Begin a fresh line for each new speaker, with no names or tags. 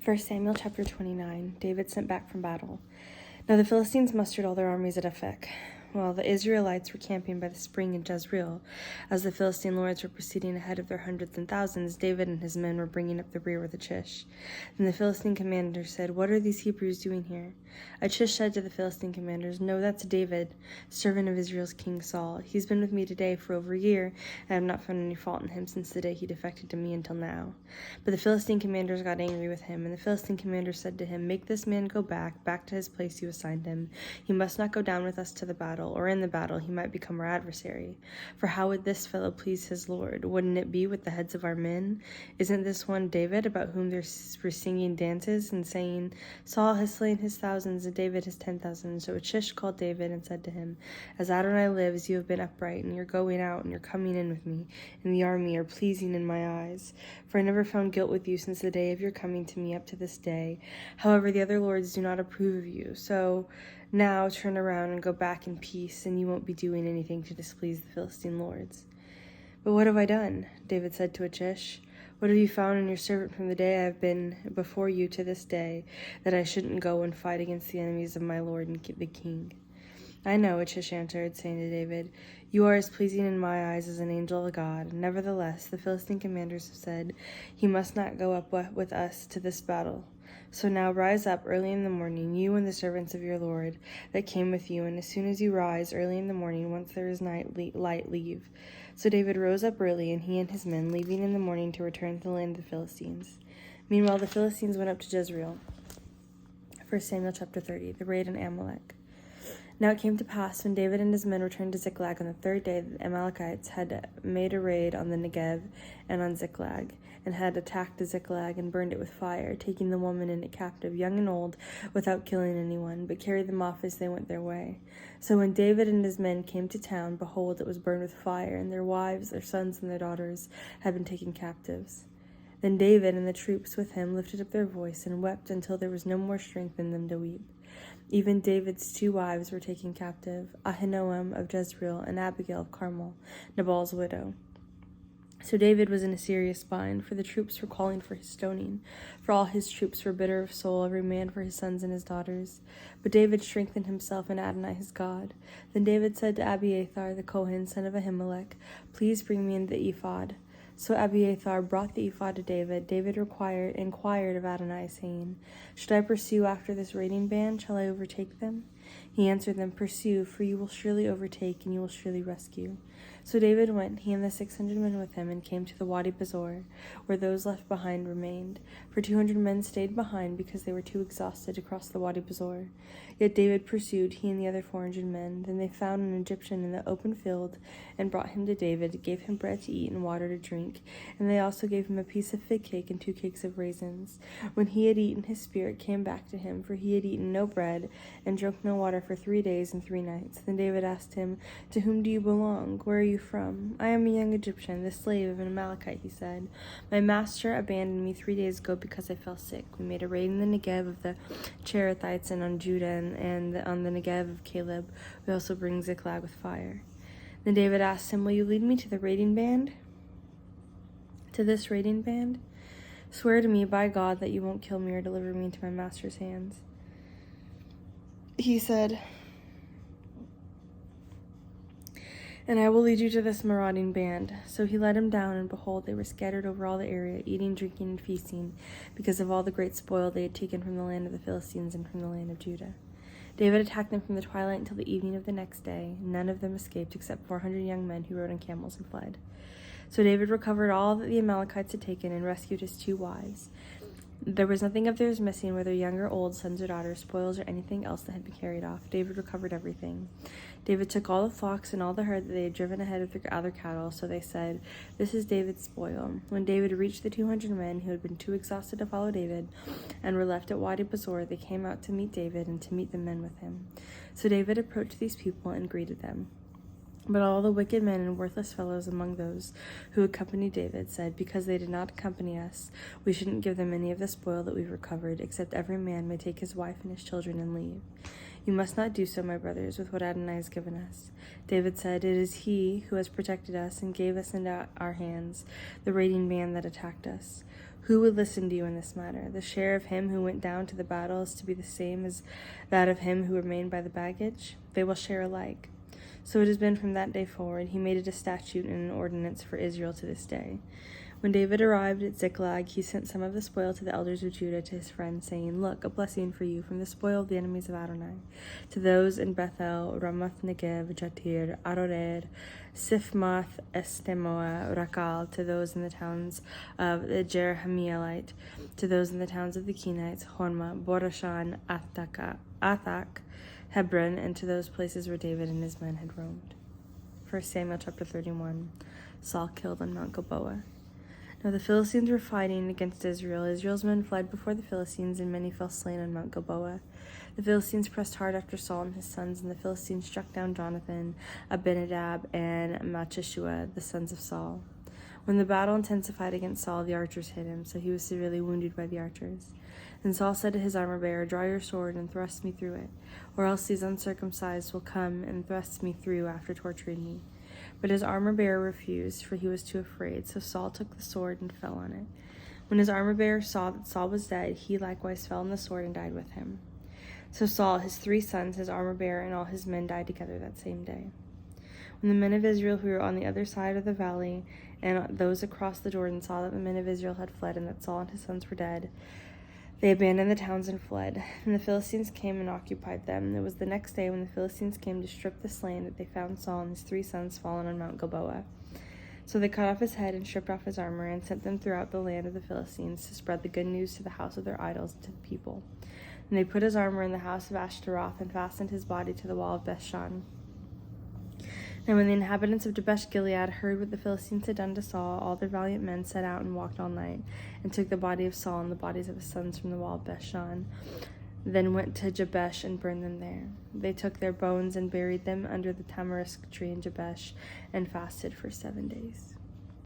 1 Samuel chapter 29. David sent back from battle. Now the Philistines mustered all their armies at Aphek, while the Israelites were camping by the spring in Jezreel. As the Philistine lords were proceeding ahead of their hundreds and thousands, David and his men were bringing up the rear with Achish. Then the Philistine commander said, "What are these Hebrews doing here?" Achish said to the Philistine commanders, "No, that's David, servant of Israel's king Saul. He's been with me today for over a year, and I have not found any fault in him since the day he defected to me until now." But the Philistine commanders got angry with him, and the Philistine commander said to him, "Make this man go back to his place you assigned him. He must not go down with us to the battle, or in the battle he might become our adversary. For how would this fellow please his lord? Wouldn't it be with the heads of our men? Isn't this one David, about whom they were singing dances and saying, 'Saul has slain his thousands, and David his 10,000. So Achish called David and said to him, "As Adonai lives, you have been upright, and your going out and your coming in with me in the army are pleasing in my eyes. For I never found guilt with you since the day of your coming to me up to this day. However, the other lords do not approve of you. So now turn around and go back in peace, and you won't be doing anything to displease the Philistine lords." "But what have I done?" David said to Achish. "What have you found in your servant from the day I have been before you to this day, that I shouldn't go and fight against the enemies of my lord and the king?" "I know," Achish answered, saying to David, "You are as pleasing in my eyes as an angel of God. Nevertheless, the Philistine commanders have said, 'He must not go up with us to this battle.' So now rise up early in the morning, you and the servants of your lord that came with you, and as soon as you rise early in the morning, once there is light, leave." So David rose up early, and he and his men, leaving in the morning to return to the land of the Philistines. Meanwhile, the Philistines went up to Jezreel. 1 Samuel chapter 30. The raid on Amalek. Now it came to pass, when David and his men returned to Ziklag on the third day, that the Amalekites had made a raid on the Negev and on Ziklag, and had attacked Ziklag and burned it with fire, taking the woman in it captive, young and old, without killing anyone, but carried them off as they went their way. So when David and his men came to town, behold, it was burned with fire, and their wives, their sons, and their daughters had been taken captives. Then David and the troops with him lifted up their voice and wept until there was no more strength in them to weep. Even David's 2 wives were taken captive, Ahinoam of Jezreel and Abigail of Carmel, Nabal's widow. So David was in a serious bind, for the troops were calling for his stoning. For all his troops were bitter of soul, every man for his sons and his daughters. But David strengthened himself in Adonai his God. Then David said to Abiathar the Kohen, son of Ahimelech, "Please bring me in the ephod." So Abiathar brought the ephod to David. David inquired of Adonai, saying, "Should I pursue after this raiding band? Shall I overtake them?" He answered them, "Pursue, for you will surely overtake, and you will surely rescue." So David went, he and the 600 men with him, and came to the Wadi Bezor, where those left behind remained. For 200 men stayed behind, because they were too exhausted to cross the Wadi Bezor. Yet David pursued, he and the other 400 men. Then they found an Egyptian in the open field, and brought him to David, gave him bread to eat and water to drink, and they also gave him a piece of fig cake and 2 cakes of raisins. When he had eaten, his spirit came back to him, for he had eaten no bread and drunk no water for 3 days and 3 nights. Then David asked him, "To whom do you belong? Where are you from?" "I am a young Egyptian, the slave of an Amalekite," he said. "My master abandoned me 3 days ago because I fell sick. We made a raid in the Negev of the Cherethites and on Judah and on the Negev of Caleb. We also bring Ziklag with fire." Then David asked him, "Will you lead me to the raiding band? To this raiding band? Swear to me by God that you won't kill me or deliver me into my master's hands." He said, "And I will lead you to this marauding band." So he led him down, and behold, they were scattered over all the area, eating, drinking, and feasting, because of all the great spoil they had taken from the land of the Philistines and from the land of Judah. David attacked them from the twilight until the evening of the next day. None of them escaped except 400 young men who rode on camels and fled. So David recovered all that the Amalekites had taken and rescued his 2 wives. There was nothing of theirs missing, whether young or old, sons or daughters, spoils, or anything else that had been carried off. David recovered everything. David took all the flocks and all the herd that they had driven ahead of their other cattle, so they said, "This is David's spoil." When David reached the 200 men who had been too exhausted to follow David and were left at Wadi Bezor, they came out to meet David and to meet the men with him. So David approached these people and greeted them. But all the wicked men and worthless fellows among those who accompanied David said, "Because they did not accompany us, we shouldn't give them any of the spoil that we've recovered, except every man may take his wife and his children and leave. You must not do so, my brothers, with what Adonai has given us." David said, "It is he who has protected us and gave us into our hands the raiding band that attacked us. Who would listen to you in this matter? The share of him who went down to the battle is to be the same as that of him who remained by the baggage. They will share alike. So it has been from that day forward. He made it a statute and an ordinance for Israel to this day. When David arrived at Ziklag, he sent some of the spoil to the elders of Judah to his friends, saying, Look, a blessing for you from the spoil of the enemies of Adonai. To those in Bethel, Ramoth Negev, Jatir, Arorer, Sifmath, Estemoa, Rakal, to those in the towns of the Jerahmeelite, to those in the towns of the Kenites, Hormah, Borashan, Athak, Hebron, and to those places where David and his men had roamed. 1 Samuel chapter 31. Saul killed on Mount Gilboa. Now the Philistines were fighting against Israel. Israel's men fled before the Philistines, and many fell slain on Mount Gilboa. The Philistines pressed hard after Saul and his sons, and the Philistines struck down Jonathan, Abinadab, and Malchishua, the sons of Saul. When the battle intensified against Saul, the archers hit him, so he was severely wounded by the archers. Then Saul said to his armor-bearer, Draw your sword and thrust me through it, or else these uncircumcised will come and thrust me through after torturing me. But his armor-bearer refused, for he was too afraid, so Saul took the sword and fell on it. When his armor-bearer saw that Saul was dead, he likewise fell on the sword and died with him. So Saul, his 3 sons, his armor-bearer, and all his men died together that same day. When the men of Israel who were on the other side of the valley and those across the Jordan saw that the men of Israel had fled and that Saul and his sons were dead, they abandoned the towns and fled, and the Philistines came and occupied them. It was the next day when the Philistines came to strip the slain that they found Saul and his 3 sons fallen on Mount Gilboa. So they cut off his head and stripped off his armor and sent them throughout the land of the Philistines to spread the good news to the house of their idols and to the people. And they put his armor in the house of Ashtaroth and fastened his body to the wall of Bethshan. And when the inhabitants of Jabesh-Gilead heard what the Philistines had done to Saul, all their valiant men set out and walked all night, and took the body of Saul and the bodies of his sons from the wall of Bethshan, then went to Jabesh and burned them there. They took their bones and buried them under the tamarisk tree in Jabesh, and fasted for 7 days.